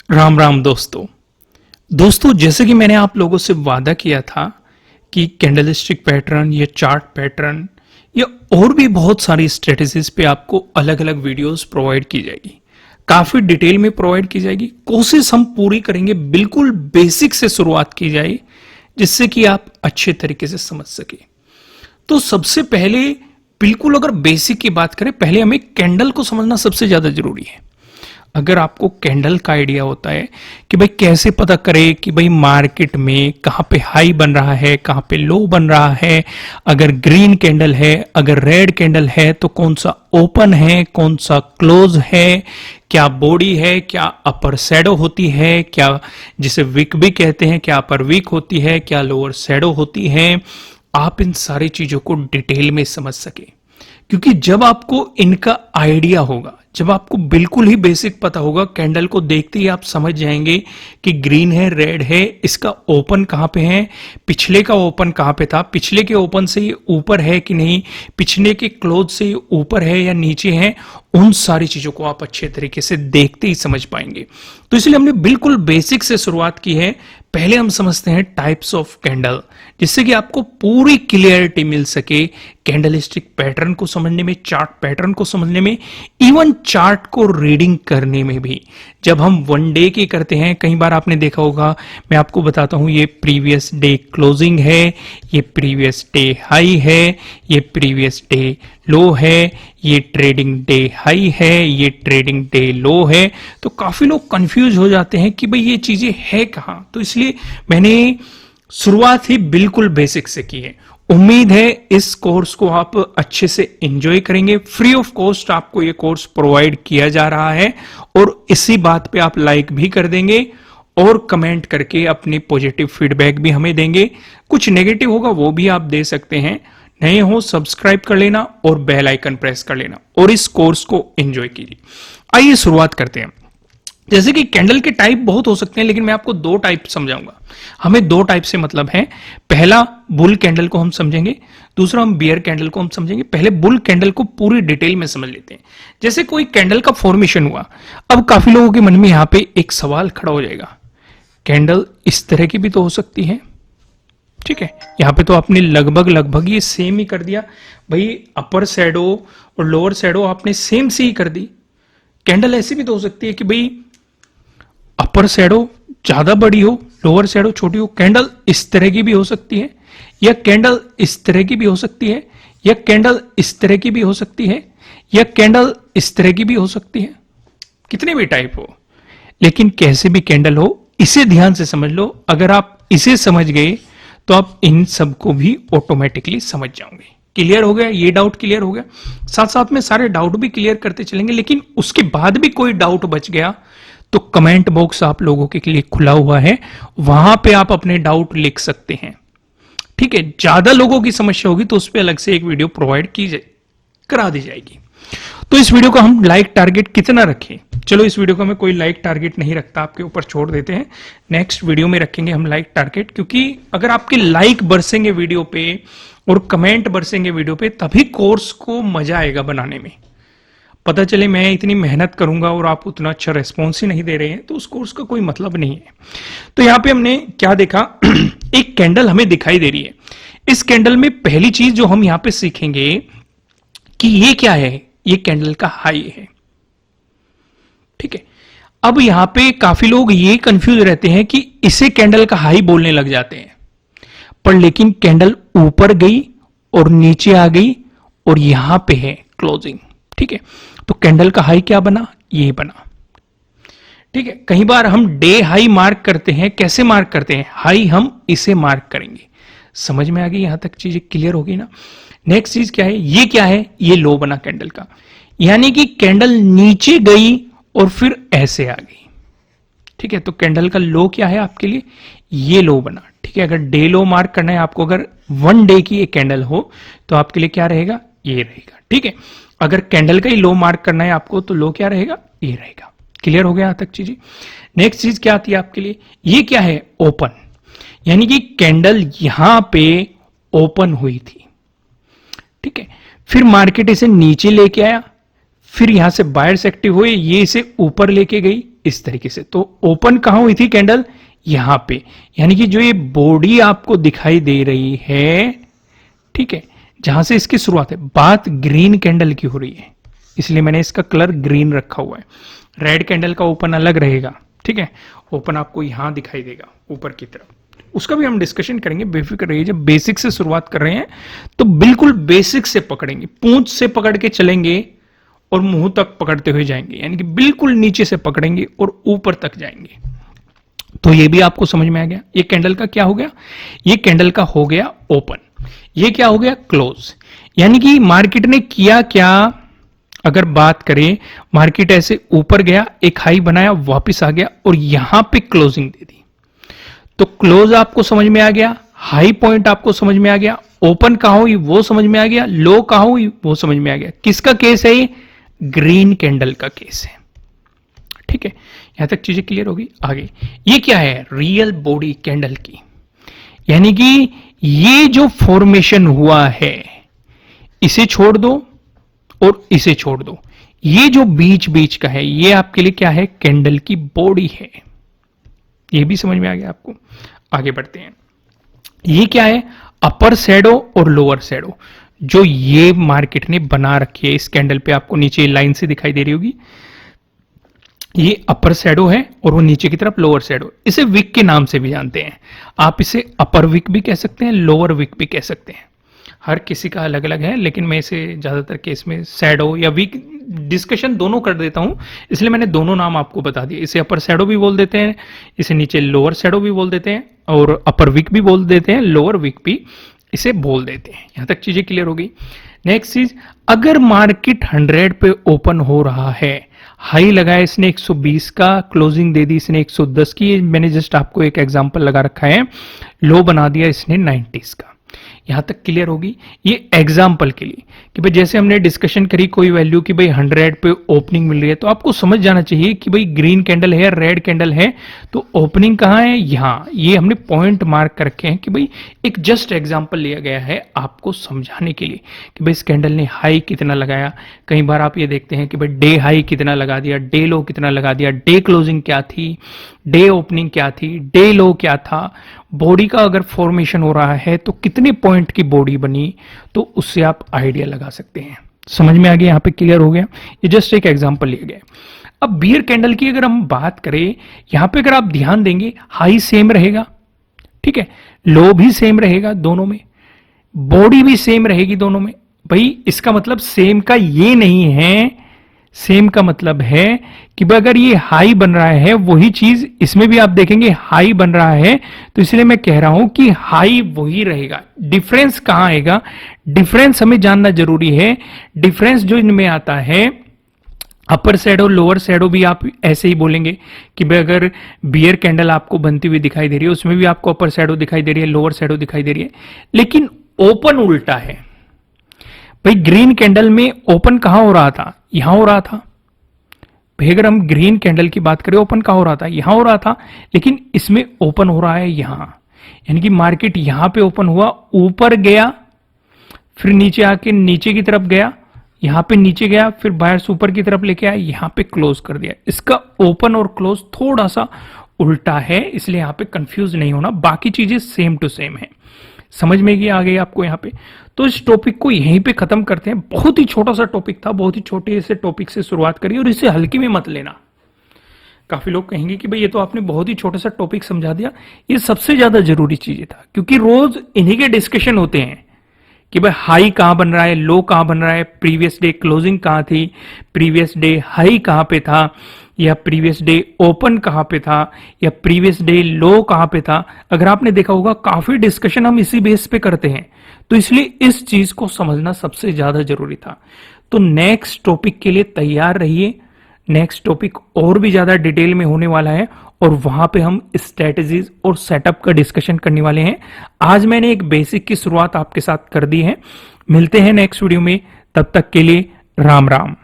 राम राम दोस्तों जैसे कि मैंने आप लोगों से वादा किया था कि कैंडलस्टिक पैटर्न या चार्ट पैटर्न या और भी बहुत सारी स्ट्रेटेजीज पे आपको अलग अलग वीडियोस प्रोवाइड की जाएगी। काफी डिटेल में प्रोवाइड की जाएगी। कोशिश हम पूरी करेंगे बिल्कुल बेसिक से शुरुआत की जाए जिससे कि आप अच्छे तरीके से समझ सके। तो सबसे पहले बिल्कुल अगर बेसिक की बात करें, पहले हमें कैंडल को समझना सबसे ज्यादा जरूरी है। अगर आपको कैंडल का आइडिया होता है कि भाई कैसे पता करें कि भाई मार्केट में कहां पे हाई बन रहा है, कहां पे लो बन रहा है, अगर ग्रीन कैंडल है, अगर रेड कैंडल है तो कौन सा ओपन है, कौन सा क्लोज है, क्या बॉडी है, क्या अपर शैडो होती है, क्या जिसे विक भी कहते हैं, क्या अपर विक होती है, क्या लोअर शैडो होती है, आप इन सारी चीजों को डिटेल में समझ सके। क्योंकि जब आपको इनका आइडिया होगा, जब आपको बिल्कुल ही बेसिक पता होगा, कैंडल को देखते ही आप समझ जाएंगे कि ग्रीन है, रेड है, इसका ओपन कहां पे है, पिछले का ओपन कहां पे था, पिछले के ओपन से ये ऊपर है कि नहीं, पिछले के क्लोज से ये ऊपर है या नीचे है, उन सारी चीजों को आप अच्छे तरीके से देखते ही समझ पाएंगे। तो इसलिए हमने बिल्कुल बेसिक से शुरुआत की है। पहले हम समझते हैं टाइप्स ऑफ कैंडल, जिससे कि आपको पूरी क्लियरिटी मिल सके कैंडलस्टिक पैटर्न को समझने में, चार्ट पैटर्न को समझने में, इवन चार्ट को रीडिंग करने में भी। जब हम वन डे की करते हैं, कई बार आपने देखा होगा, मैं आपको बताता हूं, ये प्रीवियस डे क्लोजिंग है, ये प्रीवियस डे हाई है, ये प्रीवियस डे लो है, ये ट्रेडिंग डे हाई है, ये ट्रेडिंग डे लो है। तो काफी लोग कंफ्यूज हो जाते हैं कि भाई ये चीजें है कहां। तो इसलिए मैंने शुरुआत ही बिल्कुल बेसिक से की है। उम्मीद है इस कोर्स को आप अच्छे से एंजॉय करेंगे। फ्री ऑफ कॉस्ट आपको ये कोर्स प्रोवाइड किया जा रहा है और इसी बात पे आप लाइक भी कर देंगे और कमेंट करके अपनी पॉजिटिव फीडबैक भी हमें देंगे। कुछ नेगेटिव होगा वो भी आप दे सकते हैं। नए हो सब्सक्राइब कर लेना और बेल आइकन प्रेस कर लेना और इस कोर्स को एंजॉय कीजिए। आइए शुरुआत करते हैं। जैसे कि कैंडल के टाइप बहुत हो सकते हैं, लेकिन मैं आपको दो टाइप समझाऊंगा। हमें दो टाइप से मतलब है। पहला बुल कैंडल को हम समझेंगे, दूसरा हम बियर कैंडल को हम समझेंगे। पहले बुल कैंडल को पूरी डिटेल में समझ लेते हैं। जैसे कोई कैंडल का फॉर्मेशन हुआ, अब काफी लोगों के मन में यहां पे एक सवाल खड़ा हो जाएगा, कैंडल इस तरह की भी तो हो सकती है। ठीक है, यहां पे तो आपने लगभग ये सेम ही कर दिया भाई, अपर शैडो और लोअर शैडो आपने सेम से ही कर दी। कैंडल ऐसी भी तो हो सकती है कि भाई अपर शैडो ज्यादा बड़ी हो, लोअर शैडो छोटी हो। कैंडल इस तरह की भी हो सकती है, या कैंडल इस तरह की भी हो सकती है, या कैंडल इस तरह की भी हो सकती है, या कैंडल इस तरह की भी हो सकती है। कितने भी टाइप हो, लेकिन कैसे भी कैंडल हो, इसे ध्यान से समझ लो। अगर आप इसे समझ गए तो आप इन सबको भी ऑटोमेटिकली समझ जाओगे। क्लियर हो गया? ये डाउट क्लियर हो गया। साथ साथ में सारे डाउट भी क्लियर करते चलेंगे, लेकिन उसके बाद भी कोई डाउट बच गया तो कमेंट बॉक्स आप लोगों के लिए खुला हुआ है, वहां पे आप अपने डाउट लिख सकते हैं। ठीक है, ज्यादा लोगों की समस्या होगी तो उस पर अलग से एक वीडियो प्रोवाइड करा दी जाएगी। तो इस वीडियो को हम लाइक टारगेट कितना रखें? चलो इस वीडियो को मैं कोई लाइक टारगेट नहीं रखता, आपके ऊपर छोड़ देते हैं। नेक्स्ट वीडियो में रखेंगे हम लाइक टारगेट, क्योंकि अगर आपके लाइक बरसेंगे वीडियो पे और कमेंट बरसेंगे वीडियो पे, तभी कोर्स को मजा आएगा बनाने में। पता चले मैं इतनी मेहनत करूंगा और आप उतना अच्छा रेस्पॉन्स ही नहीं दे रहे हैं तो उस कोर्स का कोई मतलब नहीं है। तो यहां पे हमने क्या देखा एक कैंडल हमें दिखाई दे रही है। इस कैंडल में पहली चीज जो हम यहां पे सीखेंगे कि ये क्या है, ये कैंडल का हाई है। ठीक है, अब यहां पे काफी लोग ये कंफ्यूज रहते हैं कि इसे कैंडल का हाई बोलने लग जाते हैं, पर लेकिन कैंडल ऊपर गई और नीचे आ गई और यहां पे है क्लोजिंग। ठीक है, तो कैंडल का हाई क्या बना? ये बना। ठीक है, कई बार हम डे हाई मार्क करते हैं। कैसे मार्क करते हैं? हाई हम इसे मार्क करेंगे। समझ में आ गई? यहां तक चीजें क्लियर होगी ना? नेक्स्ट चीज क्या है? ये क्या है? ये लो बना कैंडल का, यानी कि कैंडल नीचे गई और फिर ऐसे आ गई। ठीक है, तो कैंडल का लो क्या है आपके लिए? ये लो बना। ठीक है, अगर डे लो मार्क करना है आपको, अगर वन डे की एक कैंडल हो तो आपके लिए क्या रहेगा? ये रहेगा। ठीक है, अगर कैंडल का ही लो मार्क करना है आपको तो लो क्या रहेगा? ये रहेगा। क्लियर हो गया यहां तक चीजें? नेक्स्ट चीज क्या आती है आपके लिए? ये क्या है? ओपन, यानी कि कैंडल यहां पे ओपन हुई थी। ठीक है, फिर मार्केट इसे नीचे लेके आया, फिर यहां से बायर्स एक्टिव हुए, ये इसे ऊपर लेके गई, इस तरीके से। तो ओपन कहां हुई थी कैंडल? यहां पे, यानी कि जो ये बॉडी आपको दिखाई दे रही है, ठीक है, जहां से इसकी शुरुआत है, बात ग्रीन कैंडल की हो रही है, इसलिए मैंने इसका कलर ग्रीन रखा हुआ है। रेड कैंडल का ओपन अलग रहेगा, ठीक है, ओपन आपको यहां दिखाई देगा ऊपर की तरफ, उसका भी हम डिस्कशन करेंगे, बेफिक्र रहिए। जब बेसिक से शुरुआत कर रहे हैं तो बिल्कुल बेसिक से पकड़ेंगे, पूंछ से पकड़ के चलेंगे और मुंह तक पकड़ते हुए जाएंगे, यानी कि बिल्कुल नीचे से पकड़ेंगे और ऊपर तक जाएंगे। तो ये भी आपको समझ में आ गया। ये कैंडल का क्या हो गया? ये कैंडल का हो गया ओपन। ये क्या हो गया? क्लोज। यानी कि मार्केट ने किया क्या? अगर बात करें, मार्केट ऐसे ऊपर गया, एक हाई बनाया, वापस आ गया और यहां पे क्लोजिंग दे दी। तो क्लोज आपको समझ में आ गया, हाई पॉइंट आपको समझ में आ गया, ओपन कहां हुई वो समझ में आ गया, लो कहां हुई वो समझ में आ गया। किसका केस है ये? ग्रीन कैंडल का केस है, ठीक है। यहां तक चीजें क्लियर होगी। आगे ये क्या है? रियल बॉडी कैंडल की, यानी कि ये जो फॉर्मेशन हुआ है, इसे छोड़ दो और इसे छोड़ दो, ये जो बीच बीच का है, ये आपके लिए क्या है? कैंडल की बॉडी है। ये भी समझ में आ गया आपको। आगे बढ़ते हैं। ये क्या है? अपर शैडो और लोअर शैडो, जो ये मार्केट ने बना रखी है। इस कैंडल पे आपको नीचे लाइन से दिखाई दे रही होगी, ये अपर शैडो है और वो नीचे की तरफ लोअर शैडो। इसे विक के नाम से भी जानते हैं। आप इसे अपर विक भी कह सकते हैं, लोअर विक भी कह सकते हैं, हर किसी का अलग अलग है, लेकिन मैं इसे ज्यादातर केस में शैडो या विक डिस्कशन दोनों कर देता हूं, इसलिए मैंने दोनों नाम आपको बता दिए। इसे अपर शैडो भी बोल देते हैं, इसे नीचे लोअर शैडो भी बोल देते हैं, और अपर विक भी बोल देते हैं, लोअर विक भी इसे बोल देते हैं। यहां तक चीजें क्लियर हो गई। नेक्स्ट चीज, अगर मार्केट 100 पे ओपन हो रहा है, हाई लगाया इसने 120 का, क्लोजिंग दे दी इसने 110 की, मैंने जस्ट आपको एक एग्जांपल लगा रखा है, लो बना दिया इसने 90 का। यहां तक क्लियर होगी। ये एग्जाम्पल के लिए कि भाई जैसे हमने डिस्कशन करी कोई वैल्यू कि भाई 100 पे ओपनिंग मिल रही है, तो आपको समझ जाना चाहिए कि भाई ग्रीन कैंडल है या रेड कैंडल है, तो ओपनिंग कहां है? यहां। ये हमने पॉइंट मार्क कर रखे हैं कि भाई एक जस्ट एग्जाम्पल लिया गया है आपको समझाने के लिए कि भाई इस कैंडल ने हाई कितना लगाया। कई बार आप ये देखते हैं कि भाई डे हाई कितना लगा दिया, डे लो कितना लगा दिया, डे क्लोजिंग क्या थी, डे ओपनिंग क्या थी, डे लो क्या था, बॉडी का अगर फॉर्मेशन हो रहा है तो कितने पॉइंट की बॉडी बनी, तो उससे आप आइडिया लगा सकते हैं। समझ में आ गया? यहां पे क्लियर हो गया। ये जस्ट एक एग्जांपल लिया गया। अब बियर कैंडल की अगर हम बात करें, यहां पे अगर आप ध्यान देंगे, हाई सेम रहेगा, ठीक है, लो भी सेम रहेगा दोनों में, बॉडी भी सेम रहेगी दोनों में। भाई इसका मतलब सेम का ये नहीं है, सेम का मतलब है कि अगर ये हाई बन रहा है, वही चीज इसमें भी आप देखेंगे हाई बन रहा है, तो इसलिए मैं कह रहा हूं कि हाई वही रहेगा। डिफरेंस कहां आएगा? डिफरेंस हमें जानना जरूरी है। डिफरेंस जो इनमें आता है, अपर शैडो लोअर शैडो भी आप ऐसे ही बोलेंगे कि भाई अगर बियर कैंडल आपको बनती हुई दिखाई दे रही है, उसमें भी आपको अपर शैडो दिखाई दे रही है, लोअर शैडो दिखाई दे रही है, लेकिन ओपन उल्टा है। भाई ग्रीन कैंडल में ओपन कहां हो रहा था? यहां हो रहा था। भाई अगर हम ग्रीन कैंडल की बात करें, ओपन कहां हो रहा था? यहां हो रहा था, लेकिन इसमें ओपन हो रहा है यहां, यानी कि मार्केट यहां पे ओपन हुआ, ऊपर गया, फिर नीचे आके नीचे की तरफ गया, यहां पे नीचे गया, फिर बायर्स ऊपर की तरफ लेके आया, यहां पे क्लोज कर दिया। इसका ओपन और क्लोज थोड़ा सा उल्टा है, इसलिए यहां पे कंफ्यूज नहीं होना, बाकी चीजें सेम टू सेम है। समझ में आ गई आपको यहां पे? तो इस टॉपिक को यहीं पे खत्म करते हैं। बहुत ही छोटा सा टॉपिक था, बहुत ही छोटे से टॉपिक से शुरुआत करिए और इसे हल्के में मत लेना। काफी लोग कहेंगे कि भाई ये तो आपने बहुत ही छोटा सा टॉपिक समझा दिया। ये सबसे ज्यादा जरूरी चीजें था, क्योंकि रोज इन्हीं के डिस्कशन होते हैं कि भाई हाई कहां बन रहा है, लो कहां बन रहा है, प्रीवियस डे क्लोजिंग कहां थी, प्रीवियस डे हाई कहां पे था, या प्रीवियस डे ओपन कहां पे था, या प्रीवियस डे लो कहां पे था। अगर आपने देखा होगा काफी डिस्कशन हम इसी बेस पे करते हैं, तो इसलिए इस चीज को समझना सबसे ज्यादा जरूरी था। तो नेक्स्ट टॉपिक के लिए तैयार रहिए। नेक्स्ट टॉपिक और भी ज्यादा डिटेल में होने वाला है और वहां पे हम स्ट्रेटजीज और सेटअप का डिस्कशन करने वाले हैं। आज मैंने एक बेसिक की शुरुआत आपके साथ कर दी है। मिलते हैं नेक्स्ट वीडियो में, तब तक के लिए राम राम।